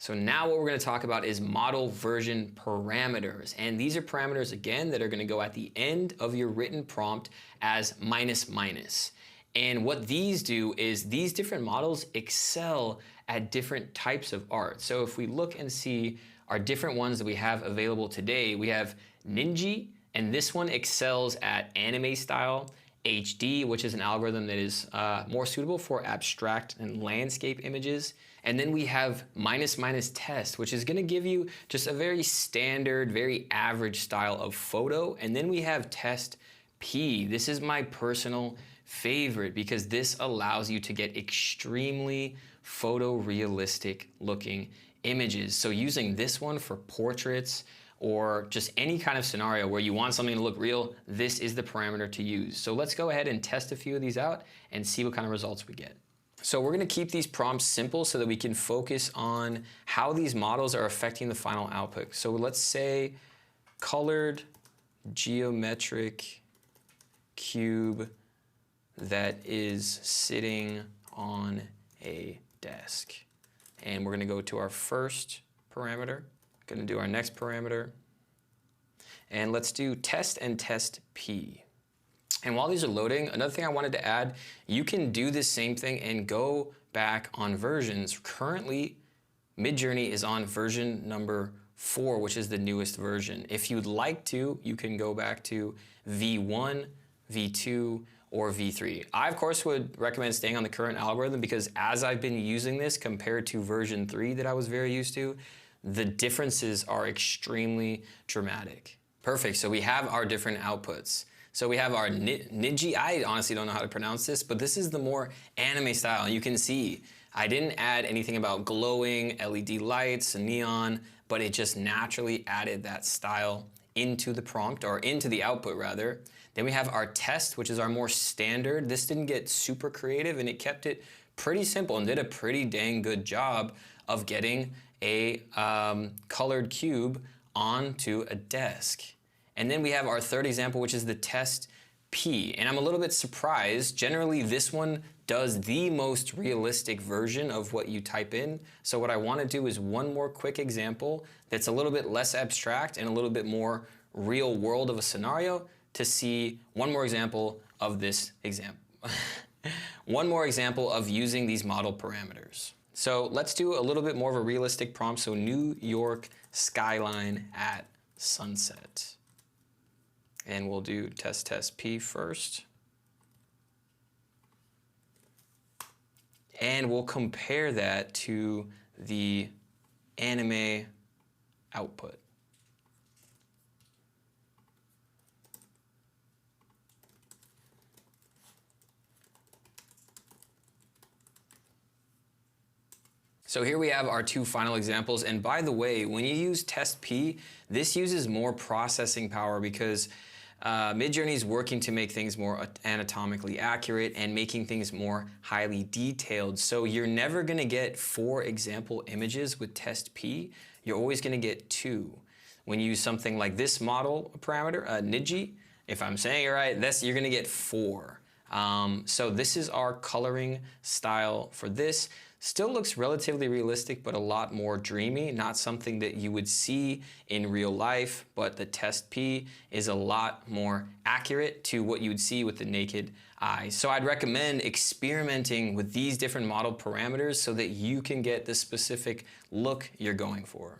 So now what we're going to talk about is model version parameters. And these are parameters, again, that are going to go at the end of your written prompt as minus minus. And what these do is these different models excel at different types of art. So if we look and see our different ones that we have available today, we have Ninja, and this one excels at anime style, HD, which is an algorithm that is more suitable for abstract and landscape images. And then we have minus minus test, which is going to give you just a very standard, very average style of photo. And then we have test P. This is my personal favorite because this allows you to get extremely photorealistic looking images. So using this one for portraits or just any kind of scenario where you want something to look real, this is the parameter to use. So let's go ahead and test a few of these out and see what kind of results we get. So we're going to keep these prompts simple so that we can focus on how these models are affecting the final output. So let's say colored geometric cube that is sitting on a desk. And we're going to go to our first parameter. Going to do our next parameter. And let's do test and test P. And while these are loading, another thing I wanted to add, you can do this same thing and go back on versions. Currently, Midjourney is on version number 4, which is the newest version. If you'd like to, you can go back to V1, V2, or V3. I, of course, would recommend staying on the current algorithm because as I've been using this compared to version 3 that I was very used to, the differences are extremely dramatic. Perfect, so we have our different outputs. So we have our Ninja, I honestly don't know how to pronounce this, but this is the more anime style. And you can see I didn't add anything about glowing, LED lights, neon, but it just naturally added that style into the prompt, or into the output rather. Then we have our test, which is our more standard. This didn't get super creative and it kept it pretty simple and did a pretty dang good job of getting a colored cube onto a desk. And then we have our third example, which is the test P. And I'm a little bit surprised. Generally, this one does the most realistic version of what you type in. So what I want to do is one more quick example that's a little bit less abstract and a little bit more real world of a scenario to see one more example of this example. One more example of using these model parameters. So let's do a little bit more of a realistic prompt. So New York skyline at sunset. And we'll do test P first. And we'll compare that to the anime output. So here we have our two final examples. And by the way, when you use test P, this uses more processing power because Midjourney is working to make things more anatomically accurate and making things more highly detailed. So you're never going to get 4 example images with test P. You're always going to get 2. When you use something like this model parameter, Ninja, if I'm saying it right, you're going to get 4. So this is our coloring style for this. Still looks relatively realistic, but a lot more dreamy, not something that you would see in real life, but the test P is a lot more accurate to what you would see with the naked eye. So I'd recommend experimenting with these different model parameters so that you can get the specific look you're going for.